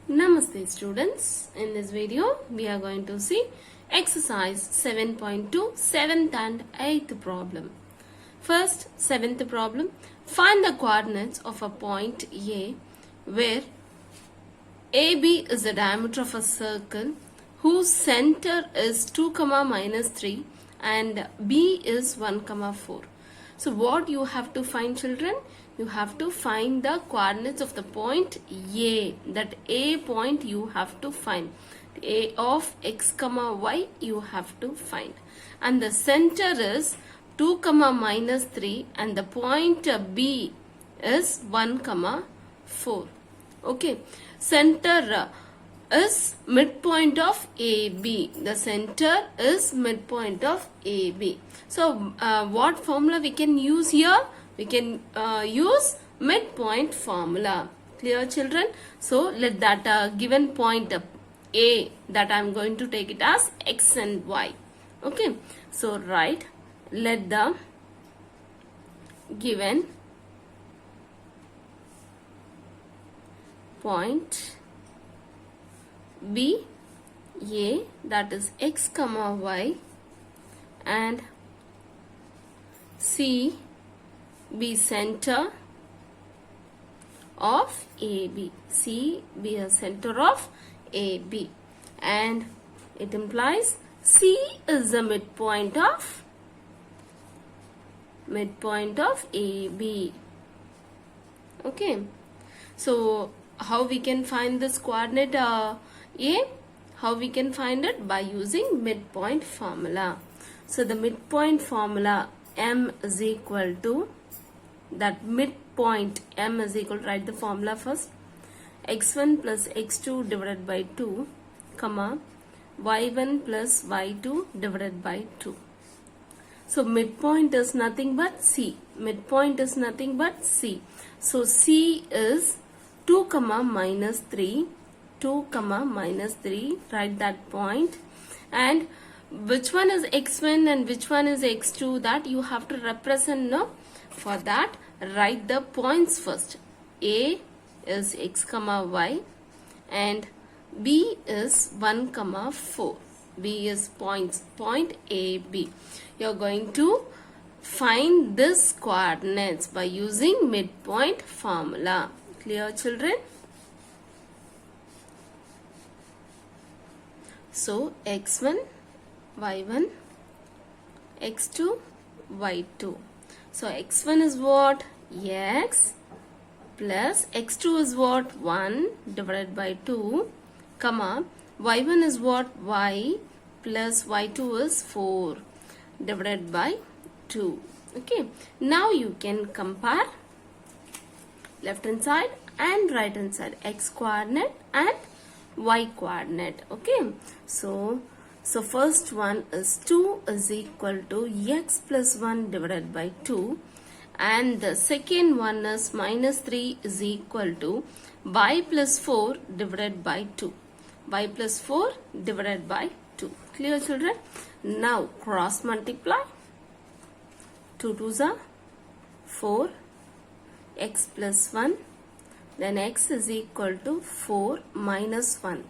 Namaste students. In this video we are going to see exercise 7.2 7th and 8th problem. First, 7th problem. Find the coordinates of a point A where AB is the diameter of a circle whose center is 2, minus 3 and B is 1, 4. So what you have to find, children? You have to find the coordinates of the point A. That A point you have to find. A of x, y you have to find. And the center is 2, minus 3 and the point B is 1, 4. Okay. Center is midpoint of AB. The center is midpoint of AB. So what formula we can use here? We can use midpoint formula. Clear, children? So let that given point A, that I am going to take it as x and y. Okay. So write, let the given point B A, that is x, y, and C be center of AB. C be a center of AB, and it implies C is the midpoint of AB. Okay. So how we can find this coordinate A? How we can find it? By using midpoint formula. So the midpoint formula M is equal to, that midpoint M is equal to, write the formula first, x1 plus x2 divided by 2, y1 plus y2 divided by 2. So midpoint is nothing but C. Midpoint is nothing but C. So C is 2, minus 3. 2, minus 3. Write that point. And which one is x1 and which one is x2, that you have to represent, no? For that, write the points first. A is x, y, and B is 1, 4. B is points, point A, B. You are going to find this coordinates by using midpoint formula. Clear, children? So x1, y1, x2, y2. So x1 is what? X plus x2 is what? 1 divided by 2, y1 is what? Y plus y2 is 4 divided by 2. Okay. Now you can compare left hand side and right hand side, x coordinate and y coordinate. Okay. So first one is 2 is equal to x plus 1 divided by 2, and the second one is minus 3 is equal to y plus 4 divided by 2. Y plus 4 divided by 2. Clear, children? Now cross multiply. 2 2s are 4, x plus 1, then x is equal to 4 minus 1.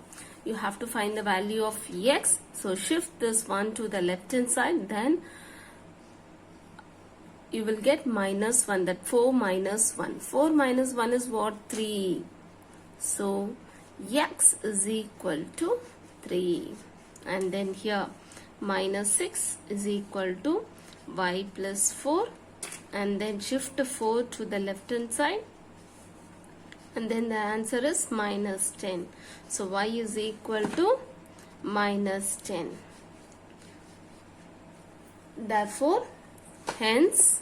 You have to find the value of x. So shift this 1 to the left hand side, then you will get minus 1, that 4 minus 1. 4 minus 1 is what? 3. So x is equal to 3. And then here minus 6 is equal to y plus 4. And then shift 4 to the left hand side. And then the answer is minus 10. So y is equal to minus 10. Therefore, hence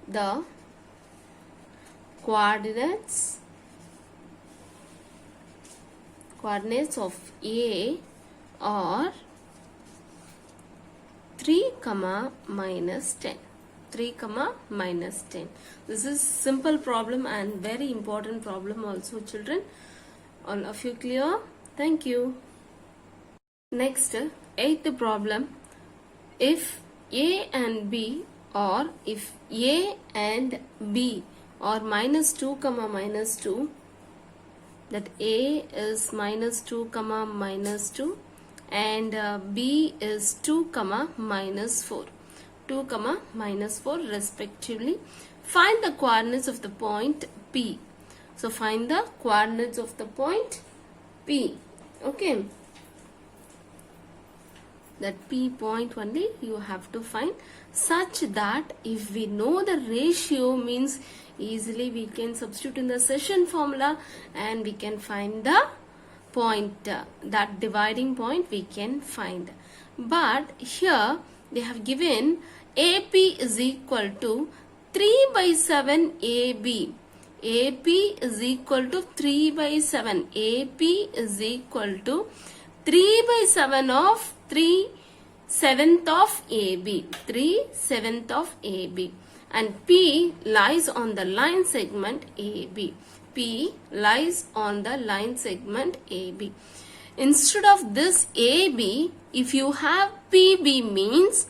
the coordinates of A are 3, minus 10. 3, minus 10. This is simple problem and very important problem also, children. All of you clear? Thank you. Next, 8th problem. If A and B, or if A and B or minus 2 comma minus 2, that A is minus 2 comma minus 2 and B is 2 comma minus 4. 2 comma minus 4 respectively. Find the coordinates of the point P. So find the coordinates of the point P. Okay. That P point only you have to find, such that if we know the ratio, means easily we can substitute in the session formula and we can find the point, that dividing point we can find. But here they have given AP is equal to 3 by 7 AB. AP is equal to 3 by 7. AP is equal to 3 by 7 of 3/7 of AB. 3/7 of AB. And P lies on the line segment AB. P lies on the line segment AB. Instead of this AB, if you have PB, means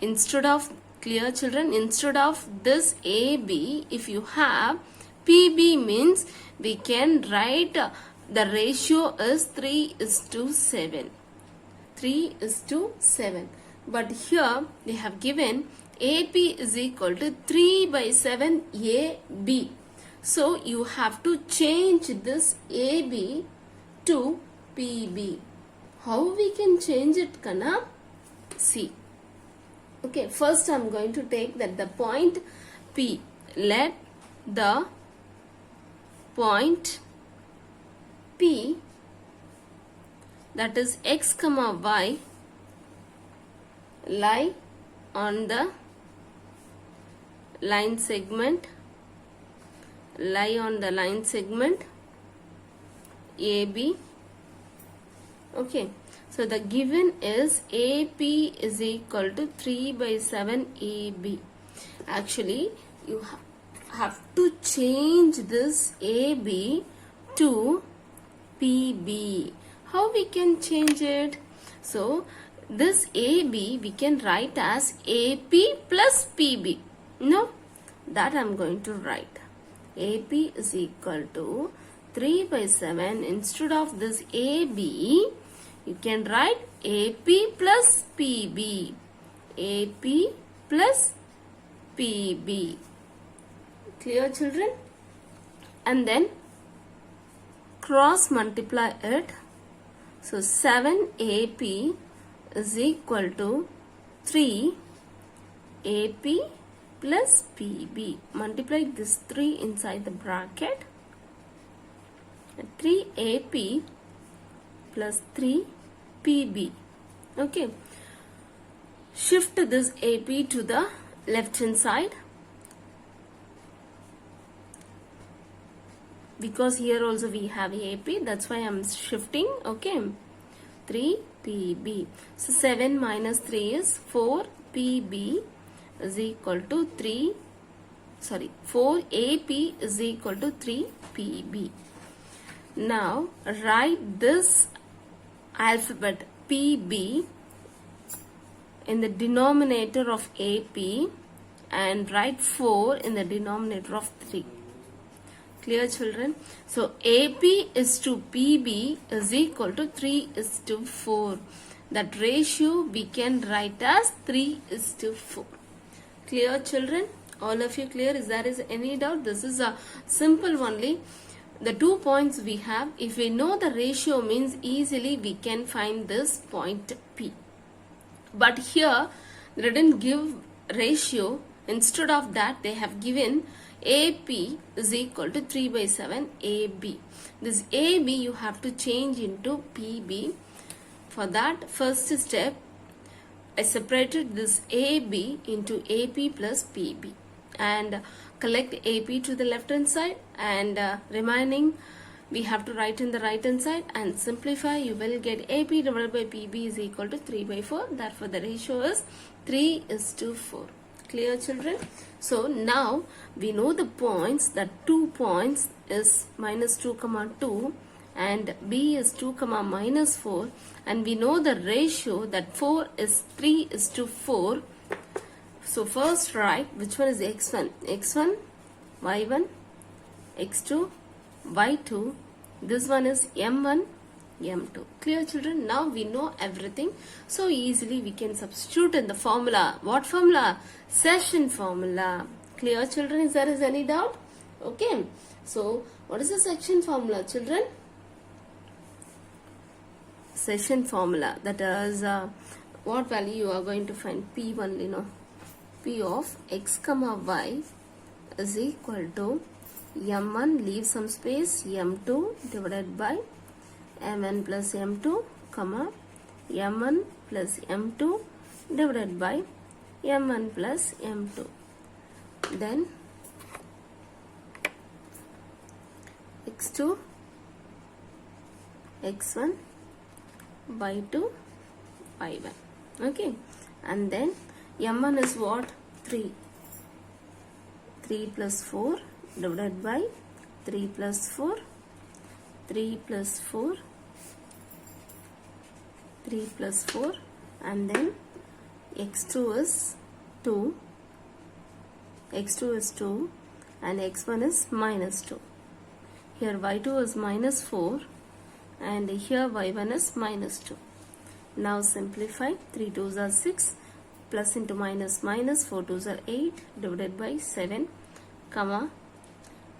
instead of, clear children, instead of this AB, if you have PB, means we can write the ratio is 3:7. 3:7. But here they have given AP is equal to 3 by 7 AB. So you have to change this AB to PB. How we can change it, Kana? See. Okay, first I am going to take that the point P. Let the point P, that is x comma y, lie on the line segment, AB. Okay, so the given is AP is equal to 3 by 7 AB. Actually, you have to change this AB to PB. How we can change it? So, this AB we can write as AP plus PB. No, that I am going to write. AP is equal to 3 by 7. Instead of this AB, you can write AP plus PB. AP plus PB. Clear, children? And then cross multiply it. So 7 AP is equal to 3 AP plus PB. Multiply this 3 inside the bracket. 3 AP plus 3 PB. Okay. Shift this AP to the left hand side, because here also we have AP, that's why I am shifting. Okay, 3 PB. So 7 minus 3 is 4 PB is equal to 4 AP is equal to 3 PB. Now write this alphabet PB in the denominator of AP and write 4 in the denominator of 3. Clear, children? So AP is to PB is equal to 3:4. That ratio we can write as 3:4. Clear, children? All of you clear? Is there any doubt? This is a simple only. The 2 points we have, if we know the ratio, means easily we can find this point P. But here they didn't give ratio. Instead of that, they have given AP is equal to 3 by 7 AB. This AB you have to change into PB. For that, first step, I separated this AB into AP plus PB and collect AP to the left hand side, and remaining we have to write in the right hand side and simplify. You will get AP divided by PB is equal to 3 by 4. Therefore, the ratio is 3:4. Clear, children? So now we know the points, that 2 points is minus 2 comma 2 and B is 2 comma minus 4, and we know the ratio that 4 is 3:4. So first write which one is x1. X1 y1, x2, y2. This one is m1, m2. Clear, children? Now we know everything, so easily we can substitute in the formula. What formula? Section formula. Clear, children? Is there any doubt? Okay. So what is the section formula, children? Section formula, that is what value you are going to find? P only, no? P of x comma y is equal to m1, leave some space, m2 divided by m1 plus m2, comma m1 plus m2 divided by m1 plus m2. Then x2, x1, y2, y1. Okay, and then m1 is what? 3 plus 4 divided by 3 plus 4, 3 plus 4, 3 plus 4, and then x2 is 2, x2 is 2, and x1 is minus 2. Here y2 is minus 4, and here y1 is minus 2. Now simplify. 3 2s are 6, plus into minus minus, 4 2s are 8, divided by 7, comma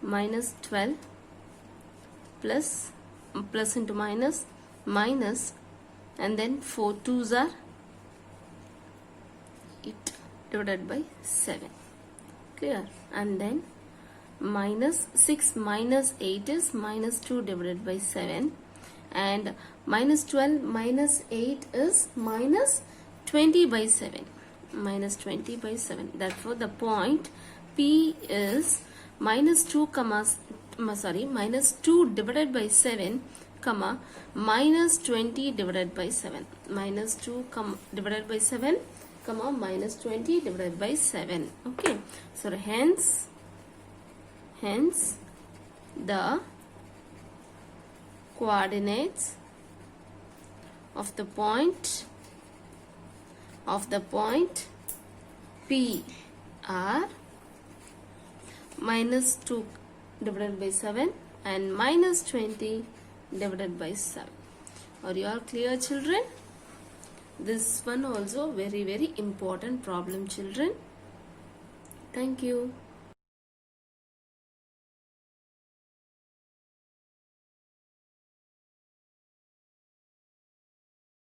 minus 12, plus into minus minus, and then 4 2s are 8, divided by 7. Clear? And then minus 6 minus 8 is minus 2 divided by 7, and minus 12 minus 8 is minus 20 by 7, minus 20 by 7. Therefore the point P is minus 2 minus 2 divided by 7, comma minus 20 divided by 7, minus 2 divided by 7, comma minus 20 divided by 7. Okay, so hence the coordinates of the point P are minus 2 divided by 7 and minus 20 divided by 7. Are you all clear, children? This one also very important problem, children. Thank you.